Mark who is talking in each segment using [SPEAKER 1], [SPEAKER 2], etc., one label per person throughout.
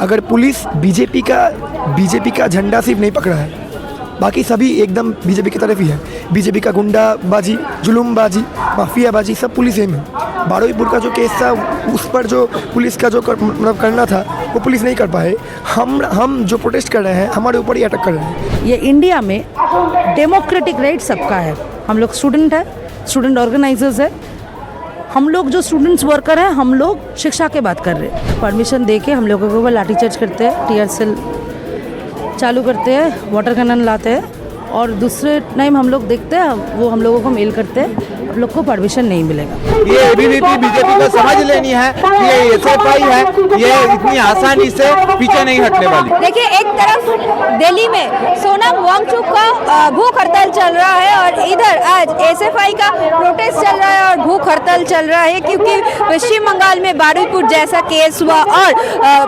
[SPEAKER 1] अगर police BJP का झंडा सिर्फ नहीं पकड़ा है, बाकी सभी एकदम बीजेपी की तरफ ही है। बीजेपी का गुंडाबाजी, जुलूमबाजी, माफियाबाजी सब पुलिस ही में। बारुईपुर का जो केस था उस पर जो पुलिस का जो मतलब करना था वो पुलिस नहीं कर पाए। हम जो प्रोटेस्ट कर रहे हैं हमारे ऊपर ही अटैक कर रहे हैं।
[SPEAKER 2] ये इंडिया में डेमोक्रेटिक राइट सबका है। हम लोग स्टूडेंट है, स्टूडेंट ऑर्गेनाइजर्स है, हम लोग जो स्टूडेंट्स वर्कर हैं, हम लोग शिक्षा के बात कर रहे हैं। परमिशन दे के हम लोगों के ऊपर लाठीचार्ज करते हैं, टीयर सेल चालू करते हैं, वाटर कैनन लाते हैं और दूसरे टाइम हम लोग देखते हैं वो हम लोगों को मेल करते हैं, आप लोग को परमिशन नहीं मिलेगा।
[SPEAKER 3] ये एबीवीपी बीजेपी को समझ लेनी है कि ये एसएफआई है, ये इतनी आसानी से पीछे नहीं हटने वाली।
[SPEAKER 4] देखिए, एक तरफ दिल्ली में सोनम वांगचुक का भूख हड़ताल चल रहा है और इधर आज एसएफआई का प्रोटेस्ट चल रहा है और भूख हड़ताल चल रहा है, क्योंकि पश्चिम बंगाल में बारुईपुर जैसा केस हुआ और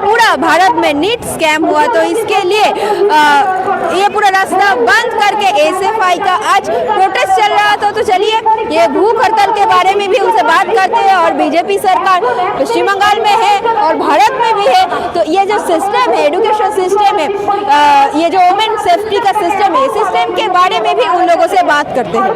[SPEAKER 4] पूरा भारत में नीट स्कैम हुआ, तो इसके लिए ये पूरा रास्ता बंद करके एसएफआई का आज प्रोटेस्ट चल रहा था। तो चलिए ये भूख हड़ताल के बारे में भी उनसे बात करते हैं। और बीजेपी सरकार पश्चिम बंगाल में है और भारत में भी है, तो ये जो सिस्टम है, एजुकेशन सिस्टम है, ये जो वुमेन सेफ्टी का सिस्टम है, सिस्टम के बारे में भी उन लोगों से बात करते हैं।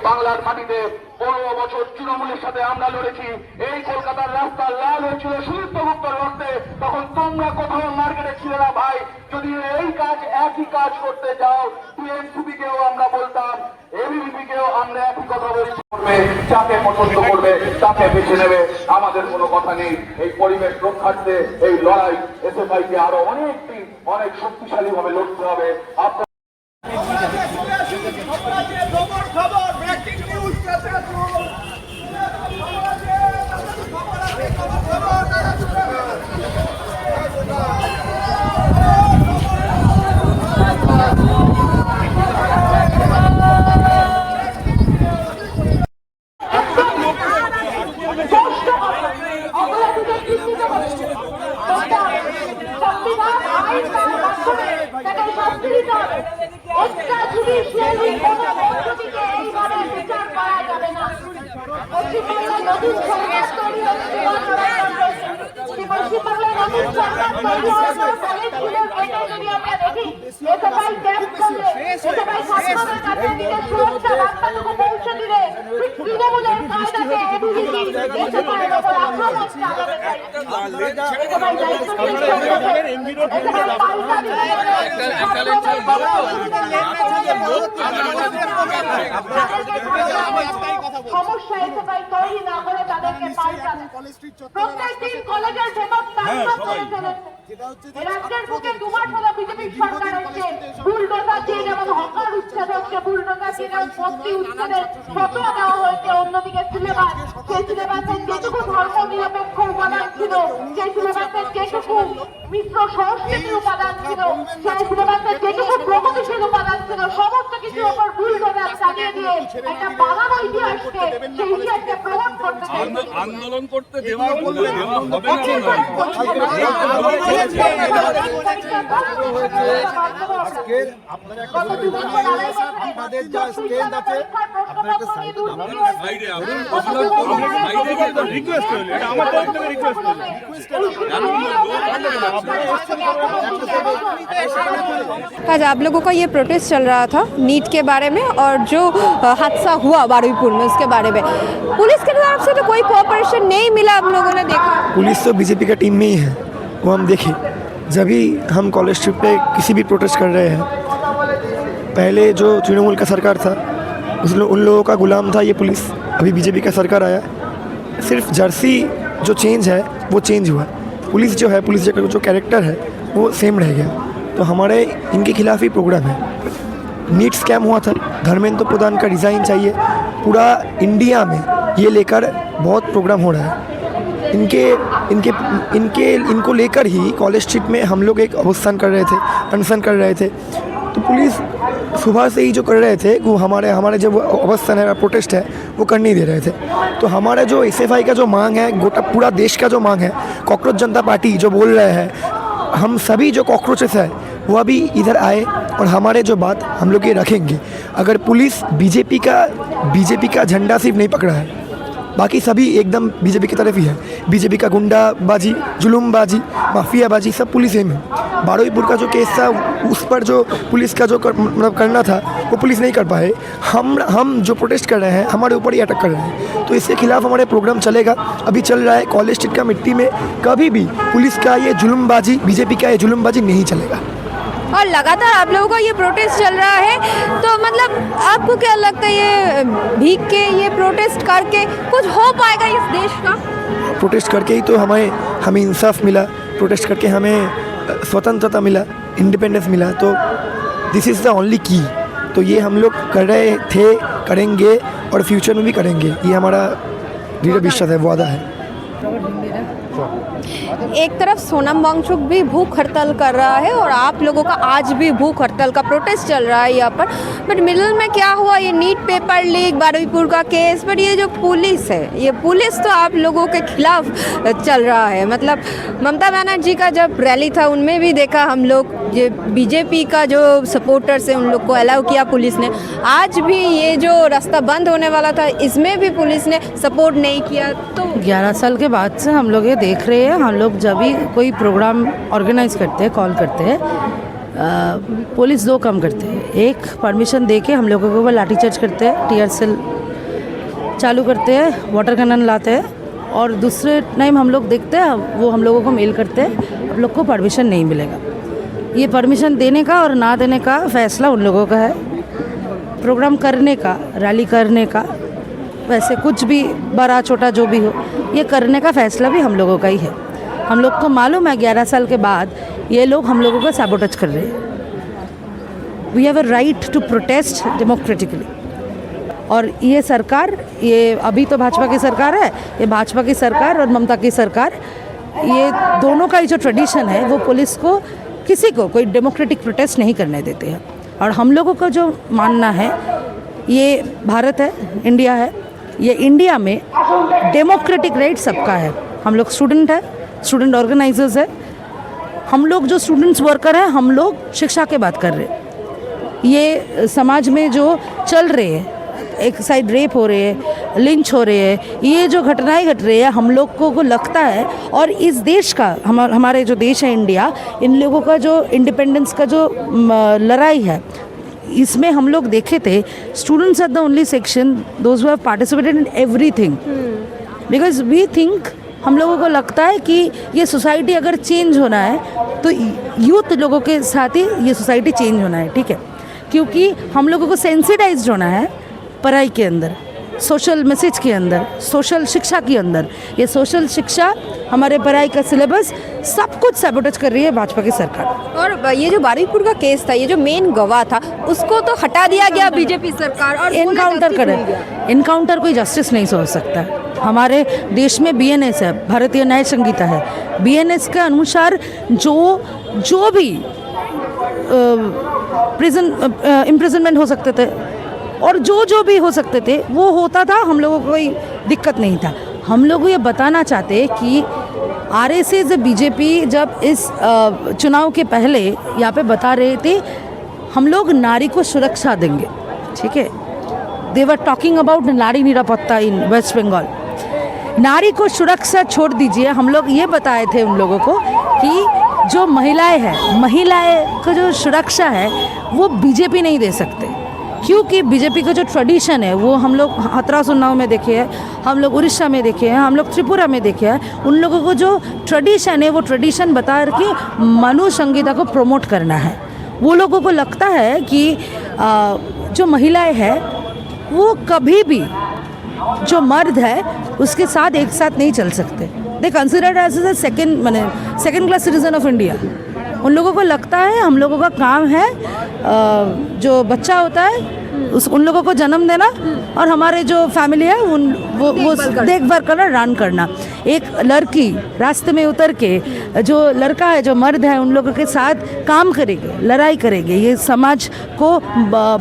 [SPEAKER 5] বাংলার মাটিতে 15 বছর তৃণমূলের সাথে আমরা লড়েছি। এই কলকাতার রাস্তা লাল হয়েছিল সুদীপ্ত লড়তে, তখন তোমরা কোথাও মার্কেটে ছিলে না ভাই। যদি এই কাজ একই কাজ করতে যাও, টিএমসিপি কেও আমরা বলতাম, এবিভিপি কেও আমরা একই কথা বলছি, যাকে পছন্দ করবে তাকে বেছে নেবে, আমাদের কোনো কথা নেই। এই পরিবেশ রক্ষার্থে এই লড়াই এসএফআই কে আরো অনেক শক্তিশালী ভাবে লড়তে হবে।
[SPEAKER 6] সমস্যা এসএফআই তৈরি না করে তাদেরকে পাল্টাবে। প্রত্যেকদিন কলেজের ভেতর তাণ্ডব করে চলেছে। রাজ্যের বুকে 2 মাস হলো বিজেপি সরকার হচ্ছে, বুলডোজার দিয়ে যেমন হকার উচ্ছেদ হচ্ছে, বুলডোজার দিয়ে যেমন ভক্তি উচ্ছেদের ফতোয়া দেওয়া হয়েছে। অন্যদিকে সিলেবাস, সেই সিলেবাসের যেটুকু ধর্ম নিরপেক্ষ উপাদান ছিল, সেই সিলেবাসের যেটুকু মিশ্র সংস্কৃতির উপাদান ছিল, সেই সিলেবাসের যেটুকু প্রগতিশীল উপাদান ছিল, সমস্ত কিছুর উপর বুলডোজার চালিয়ে দিয়ে একটা বানানো ইতিহাসকে, সেই ইতিহাসকে প্রমাণ করতে
[SPEAKER 7] আন্দোলন করতে দেওয়া হবে না।
[SPEAKER 3] আপনাদের যা স্ট্রেন্থ আছে আপনারা একটা সাইড
[SPEAKER 7] বাইরে রিকোয়েস্ট করলে এটা আমার তরফ থেকে রিকোয়েস্ট করলে
[SPEAKER 4] आज आप लोगों का ये प्रोटेस्ट चल रहा था नीट के बारे में और जो हादसा हुआ बारुईपुर में उसके बारे में, पुलिस की तरफ से तो कोई कोऑपरेशन नहीं मिला, हम लोगों ने देखा।
[SPEAKER 1] पुलिस तो बीजेपी का टीम में ही है, वो हम देखे जब भी हम कॉलेज ट्रिप पे किसी भी प्रोटेस्ट कर रहे हैं। पहले जो तृणमूल का सरकार था उन लोगों का गुलाम था ये पुलिस। अभी बीजेपी का सरकार आया, सिर्फ जर्सी जो चेंज है वो चेंज हुआ, पुलिस जो है, पुलिस जो कैरेक्टर है वो सेम रह गया। तो हमारे इनके खिलाफ ही प्रोग्राम है। नीट स्कैम हुआ था, धर्मेंद्र प्रधान का रिज़ाइन चाहिए, पूरा इंडिया में ये लेकर बहुत प्रोग्राम हो रहा है। इनको लेकर ही कॉलेज ट्रिप में हम लोग एक अवस्थान कर रहे थे, अनशन कर रहे थे। तो पुलिस सुबह से ही जो कर रहे थे वो हमारे जो अवस्थान है, प्रोटेस्ट है, वो कर नहीं दे रहे थे। तो हमारा जो एसएफआई का जो मांग है, गोटा पूरा देश का जो मांग है, कॉकरोच जनता पार्टी जो बोल रहे हैं, हम सभी जो कॉकरोचेस है वो अभी इधर आए और हमारे जो बात हम लोग ये रखेंगे। अगर पुलिस बीजेपी का झंडा सिर्फ नहीं पकड़ा है, बाकी सभी एकदम बीजेपी की तरफ ही है। बीजेपी का गुंडाबाजी, जुलूमबाजी, माफियाबाजी सब पुलिस ही में। बारुईपुर का जो केस था उस पर जो पुलिस का जो मतलब करना था वो पुलिस नहीं कर पाए। हम जो प्रोटेस्ट कर रहे हैं हमारे ऊपर ही अटैक कर रहे हैं, तो इसके खिलाफ हमारे प्रोग्राम चलेगा। अभी चल रहा है कॉलेज स्ट्रीट का मिट्टी में, कभी भी पुलिस का ये जुलूमबाजी, बीजेपी का ये जुलूमबाजी नहीं चलेगा।
[SPEAKER 4] और लगातार आप लोगों का ये प्रोटेस्ट चल रहा है, तो मतलब आपको क्या लगता है ये भीग के, ये प्रोटेस्ट करके कुछ हो पाएगा इस देश का?
[SPEAKER 1] प्रोटेस्ट करके ही तो हमें इंसाफ मिला, प्रोटेस्ट करके हमें स्वतंत्रता मिला, इंडिपेंडेंस मिला, तो दिस इज़ द ओनली की। तो ये हम लोग कर रहे थे, करेंगे और फ्यूचर में भी करेंगे, ये हमारा दृढ़ विश्वास है, वादा है।
[SPEAKER 4] एक तरफ सोनम वांगचुक भी भूख हड़ताल कर रहा है और आप लोगों का आज भी भूख हड़ताल का प्रोटेस्ट चल रहा है यहाँ पर, बट मिडिल में क्या हुआ, ये नीट पेपर लीक, बारुईपुर का केस, बट ये जो पुलिस है, ये पुलिस तो आप लोगों के खिलाफ चल रहा है। मतलब ममता बनर्जी का जब रैली था उनमें भी देखा हम लोग, ये बीजेपी का जो सपोर्टर्स है उन लोग को अलाउ किया पुलिस ने। आज भी ये जो रास्ता बंद होने वाला था इसमें भी पुलिस ने सपोर्ट नहीं किया। तो
[SPEAKER 2] 11 साल के बाद से हम लोग ये देख रहे हैं, हम लोग जब भी कोई प्रोग्राम ऑर्गेनाइज करते हैं, कॉल करते हैं, पुलिस दो काम करते हैं। एक, परमिशन दे के हम लोगों के ऊपर लाठीचार्ज करते हैं, टीयर सेल चालू करते हैं, वाटर कैनन लाते हैं, और दूसरे टाइम हम लोग देखते हैं वो हम लोगों को मेल करते हैं, आप लोग को परमिशन नहीं मिलेगा। ये परमिशन देने का और ना देने का फैसला उन लोगों का है। प्रोग्राम करने का, रैली करने का, वैसे कुछ भी बड़ा छोटा जो भी हो, ये करने का फैसला भी हम लोगों का ही है। हम लोग को मालूम है 11 साल के बाद ये लोग हम लोगों को सैबोटेज कर रहे हैं। We have a right to protest democratically. और ये सरकार, ये अभी तो भाजपा की सरकार है, ये भाजपा की सरकार और ममता की सरकार, ये दोनों का ही जो ट्रेडिशन है वो पुलिस को, किसी को कोई डेमोक्रेटिक प्रोटेस्ट नहीं करने देते हैं। और हम लोगों का जो मानना है, ये भारत है, इंडिया है, ये इंडिया में डेमोक्रेटिक राइट सबका है। हम लोग स्टूडेंट है, स्टूडेंट ऑर्गेनाइजर्स है, हम लोग जो स्टूडेंट्स वर्कर हैं, हम लोग शिक्षा की बात कर रहे हैं। ये समाज में जो चल रहे हैं, एक साइड रेप हो रहे हैं, लिंच हो रहे हैं, ये जो घटनाएं घट रही है, हम लोग को लगता है, और इस देश का, हमारे जो देश है इंडिया, इन लोगों का जो इंडिपेंडेंस का जो लड़ाई है, इसमें हम लोग देखे थे students are the only section those who have participated in everything, because we think, हम लोगों को लगता है कि ये सोसाइटी अगर चेंज होना है तो यूथ लोगों के साथ ही ये सोसाइटी चेंज होना है, ठीक है, क्योंकि हम लोगों को सेंसिटाइज होना है पढ़ाई के अंदर, सोशल मैसेज के अंदर, सोशल शिक्षा के अंदर। ये सोशल शिक्षा, हमारे पढ़ाई का सिलेबस, सब कुछ सैबोटेज कर रही है भाजपा की सरकार।
[SPEAKER 4] और ये जो बारुईपुर का केस था, ये जो मेन गवाह था, उसको तो हटा दिया गया बीजेपी सरकार, और
[SPEAKER 2] एनकाउंटर करे, एनकाउंटर कोई जस्टिस नहीं सोच सकता। हमारे देश में BNS है, भारतीय न्याय संहिता है, BNS के अनुसार जो भी इम्प्रिजनमेंट हो सकते थे और जो भी हो सकते थे वो होता था, हम लोगों को कोई दिक्कत नहीं था। हम लोग ये बताना चाहते कि RSS BJP जब इस चुनाव के पहले यहाँ पे बता रहे थे हम लोग नारी को सुरक्षा देंगे, ठीक है, दे वर टॉकिंग अबाउट नारी निरापत्ता इन वेस्ट बंगाल। नारी को सुरक्षा छोड़ दीजिए, हम लोग ये बताए थे उन लोगों को कि जो महिलाएं हैं, महिलाएं को जो सुरक्षा है वो बीजेपी नहीं दे सकते, क्योंकि बीजेपी का जो ट्रेडिशन है वो हम लोग हाथरस उन्नाव में देखे हैं, हम लोग उड़ीसा में देखे हैं, हम लोग त्रिपुरा में देखे हैं। उन लोगों को जो ट्रेडिशन है वो ट्रेडिशन बता के मनु संहिता को प्रमोट करना है। वो लोगों को लगता है कि जो महिलाएं हैं वो कभी भी जो मर्द है उसके साथ एक साथ नहीं चल सकते। They considered as a second class citizen of India. उन लोगों को लगता है हम लोगों का काम है जो बच्चा होता है उन लोगों को जन्म देना और हमारे जो फैमिली है वो देखभाल करना, रन करना। एक लड़की रास्ते में उतर के जो लड़का है, जो मर्द है, उन लोगों के साथ काम करेंगे, लड़ाई करेंगे, ये समाज को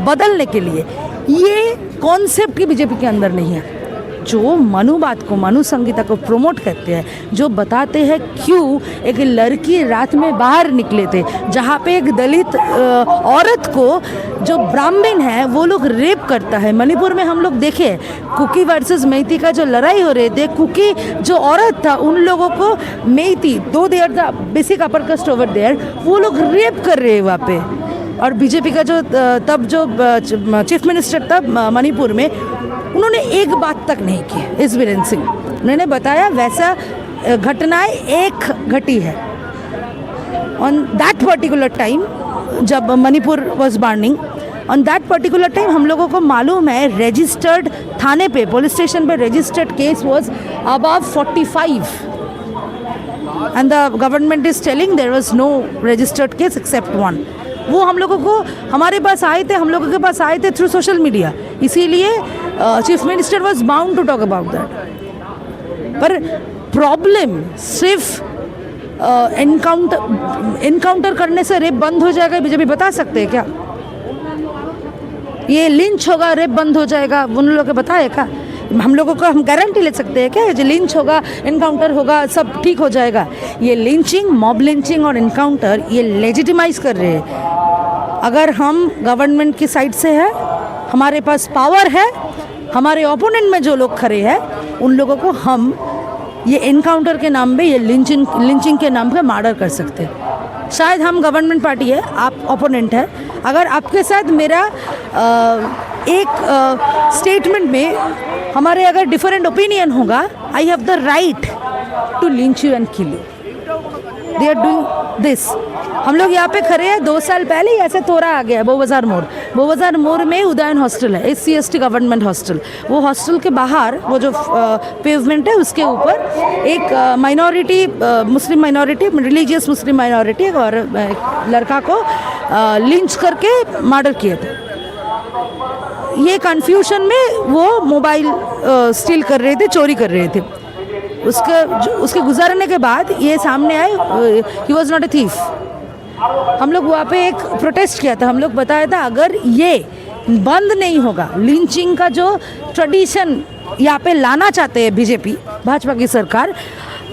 [SPEAKER 2] बदलने के लिए। ये कॉन्सेप्ट की बीजेपी के अंदर नहीं है। जो मनुवाद को, मनु संहिता को प्रमोट करते हैं, जो बताते हैं क्यों एक लड़की रात में बाहर निकले थे, जहाँ पे एक दलित औरत को जो ब्राह्मण है वो लोग रेप करता है। मणिपुर में हम लोग देखे कुकी वर्सेस मेइती का जो लड़ाई हो रहे थे, कुकी जो औरत था उन लोगों को Meitei, though there the basic upper caste over there, वो लोग रेप कर रहे हैं वहाँ पे। और बीजेपी का जो तब जो चीफ मिनिस्टर था मणिपुर में, उन्होंने एक बात तक नहीं की। इस बीरेन सिंह उन्होंने बताया वैसा घटनाएं एक घटी है ऑन दैट पर्टिकुलर टाइम जब Manipur was burning. On that particular time हम लोगों को मालूम है रजिस्टर्ड थाने पे, पुलिस स्टेशन पे registered case was above 45 and the government is telling there was no registered case except one. वो हम लोगों को हमारे पास आए थे, हम लोगों के पास आए थे थ्रू सोशल मीडिया, इसीलिए chief minister was bound to talk about that. पर प्रॉब्लम सिर्फ एनकाउंटर करने से रेप बंद हो जाएगा बीजेपी बता सकते हैं क्या? ये लिंच होगा रेप बंद हो जाएगा उन लोगों को बताए क्या? हम लोगों को हम गारंटी ले सकते हैं क्या जो लिंच होगा, एनकाउंटर होगा, सब ठीक हो जाएगा? ये लिंचिंग, मॉब लिंचिंग और एनकाउंटर ये लेजिटिमाइज कर रहे हैं। अगर हम गवर्नमेंट की साइड से है, हमारे पास पावर है, हमारे ओपोनेंट में जो लोग खड़े हैं उन लोगों को हम ये एनकाउंटर के नाम पे, ये लिंचिंग के नाम पे मर्डर कर सकते हैं। शायद हम गवर्नमेंट पार्टी है, आप ओपोनेंट है, अगर आपके साथ मेरा एक स्टेटमेंट में हमारे अगर डिफरेंट ओपिनियन होगा, I have the right to lynch you and kill you. They are doing this. हम लोग यहाँ पे खड़े हैं, 2 साल पहले ही ऐसे तोड़ा आ गया बोबाजार मोड़। बोबाजार मोड़ में उदयन हॉस्टल है, SC/ST गवर्नमेंट हॉस्टल। वो हॉस्टल के बाहर वो जो पेवमेंट है उसके ऊपर एक माइनॉरिटी, मुस्लिम माइनॉरिटी, रिलीजियस मुस्लिम माइनॉरिटी और लड़का को लिंच करके मर्डर किए थे। ये कन्फ्यूजन में वो मोबाइल स्टील कर रहे थे, चोरी कर रहे थे। उसके गुजरने के बाद ये सामने आए, he was not a thief. हम लोग वहाँ पे एक प्रोटेस्ट किया था, हम लोग बताया था अगर ये बंद नहीं होगा, लिंचिंग का जो ट्रेडिशन यहाँ पे लाना चाहते हैं बीजेपी, भाजपा की सरकार,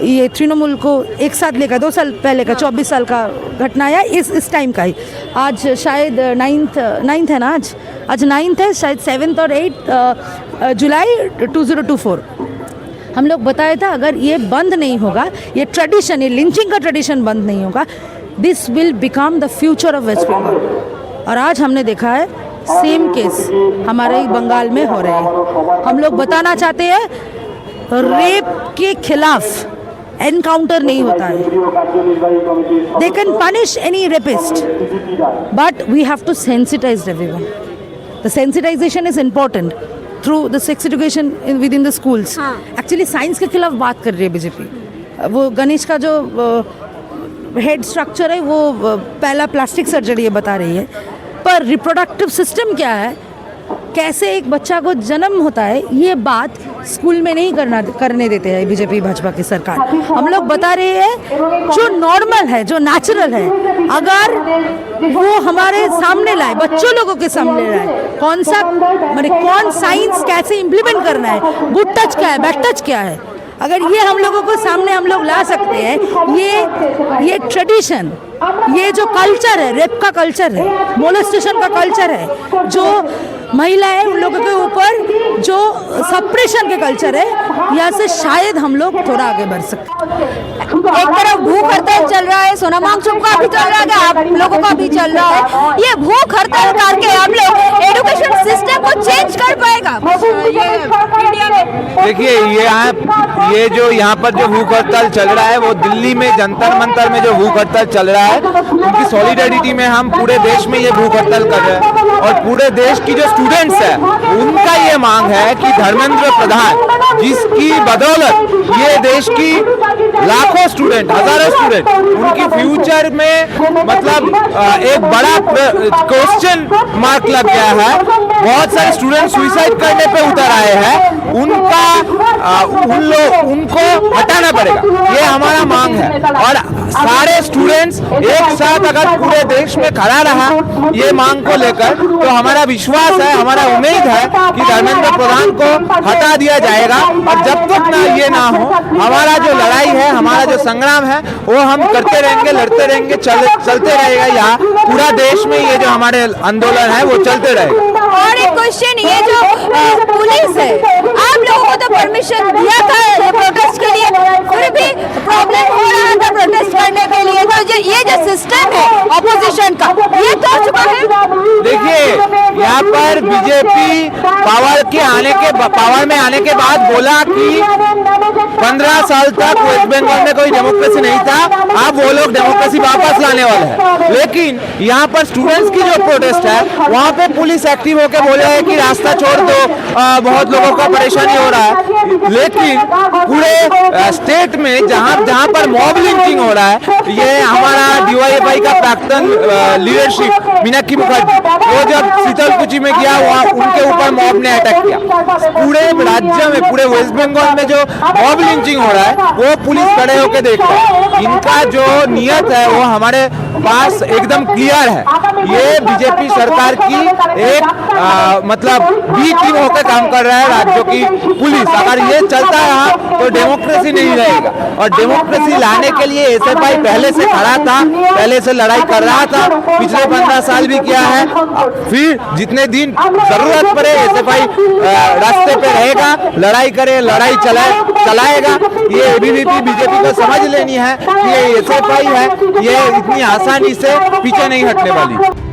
[SPEAKER 2] ये तृणमूल को एक साथ लेकर 2 साल पहले का 24 साल का घटना है, इस टाइम का ही। आज शायद 9th है ना, आज 9th है, शायद 7 और 8 जुलाई 2024। हम लोग बताया था अगर ये बंद नहीं होगा, ये ट्रेडिशन, ये लिंचिंग का ट्रेडिशन बंद नहीं होगा, this will become the future of West Bengal. और आज हमने देखा है सेम केस हमारे बंगाल में हो रहे हैं। हम लोग बताना चाहते हैं रेप के खिलाफ एनकाउंटर नहीं होता है। They can punish any rapist but we have to sensitise everyone. The sensitisation is important through the sex education within the schools. Actually science के खिलाफ बात कर रही है बीजेपी। वो गणेश का जो हेड स्ट्रक्चर है वो पहला प्लास्टिक सर्जरी है बता रही है, पर रिप्रोडक्टिव सिस्टम क्या है, कैसे एक बच्चा को जन्म होता है, ये बात स्कूल में नहीं करने देते हैं बीजेपी भाजपा की सरकार। हम लोग बता रहे हैं जो नॉर्मल है, जो नेचुरल है, अगर वो हमारे सामने लाए, बच्चों लोगों के सामने लाए, कौन साइंस कैसे इम्प्लीमेंट करना है, गुड टच क्या है, बैड टच क्या है, अगर ये हम लोगों को सामने हम लोग ला सकते हैं, ये ट्रेडिशन, ये जो कल्चर है, रेप का कल्चर है, मोलेस्टेशन का कल्चर है, जो महिला है उन लोगों के ऊपर जो सप्रेशन के कल्चर है, यहाँ से शायद हम लोग थोड़ा आगे बढ़ सकते।
[SPEAKER 4] एक तरफ भूख हड़ताल चल रहा है, सोनम वांगचुक का भी चल रहा है, आप लोगों का भी चल रहा है। ये भूख हड़ताल करके आप लोग एजुकेशन सिस्टम को चेंज कर पाएगा?
[SPEAKER 3] देखिए ये जो यहाँ पर जो भूख हड़ताल चल रहा है, वो दिल्ली में जंतर मंतर में जो भूख हड़ताल चल रहा है, उनकी सॉलिडेरिटी में हम पूरे देश में ये भूख हड़ताल कर रहे हैं। और पूरे देश की जो स्टूडेंट्स है उनका ये मांग है कि धर्मेंद्र प्रधान, जिसकी बदौलत ये देश की लाखों स्टूडेंट, हजारों स्टूडेंट, उनकी फ्यूचर में मतलब एक बड़ा क्वेश्चन मार्क लग गया है। बहुत सारे स्टूडेंट सुसाइड करने पे उतर आए हैं, उनको हटाना पड़ेगा, ये हमारा मांग है। और सारे स्टूडेंट्स एक साथ अगर पूरे देश में खड़ा रहा ये मांग को लेकर, तो हमारा विश्वास है, हमारा उम्मीद है कि धर्मेंद्र प्रधान को हटा दिया जाएगा। और जब तक ना ये ना हो, हमारा जो लड़ाई है, हमारा जो संग्राम है, वो हम करते रहेंगे, लड़ते रहेंगे, चलते रहेगा। यहाँ पूरा देश में ये जो हमारे आंदोलन है वो चलते रहेगा।
[SPEAKER 4] और एक क्वेश्चन, ये जो पुलिस है, आप लोगों को तो परमिशन दिया था ये प्रोटेस्ट के लिए, फिर भी प्रॉब्लम हो रहा था प्रोटेस्ट करने के लिए, तो ये जो सिस्टम है ऑपोजिशन का, ये तो हो चुका है।
[SPEAKER 3] देखिए, यहाँ पर बीजेपी पावर में आने के बाद बोला कि 15 साल तक वेस्ट बंगाल में कोई डेमोक्रेसी नहीं था, अब वो लोग डेमोक्रेसी वापस लाने वाले हैं। लेकिन यहाँ पर स्टूडेंट्स की जो प्रोटेस्ट है, वहाँ पे पुलिस एक्टिव होकर बोले है कि रास्ता छोड़ दो, बहुत लोगों को परेशानी हो रहा है। लेकिन पूरे स्टेट में जहाँ पर मॉब लिंचिंग हो रहा है, ये हमारा DYFI का प्राक्तन लीडरशिप मीनाक्षी मुखर्जी, वो जब शीतलकुची में गया, वहाँ उनके ऊपर मॉब ने अटैक किया। पूरे राज्य में, पूरे वेस्ट बंगाल में जो मॉब लिंचिंग हो रहा है, वो पुलिस खड़े होकर देख रहा है। इनका जो नियत है वो हमारे पास एकदम क्लियर है। ये बीजेपी सरकार की एक मतलब बी टीम होकर काम कर रहा है राज्यों की पुलिस। अगर ये चलता रहा तो डेमोक्रेसी नहीं रहेगा, और डेमोक्रेसी लाने के लिए SFI पहले से खड़ा था, पहले से लड़ाई कर रहा था, पिछले 15 साल भी किया है। फिर जितने दिन जरूरत पड़े SFI रास्ते पे रहेगा, लड़ाई करे, लड़ाई चलाएगा। ये ABVP बीजेपी को समझ लेनी है कि ये SFI है, ये इतनी आसानी से पीछे नहीं हटने वाली।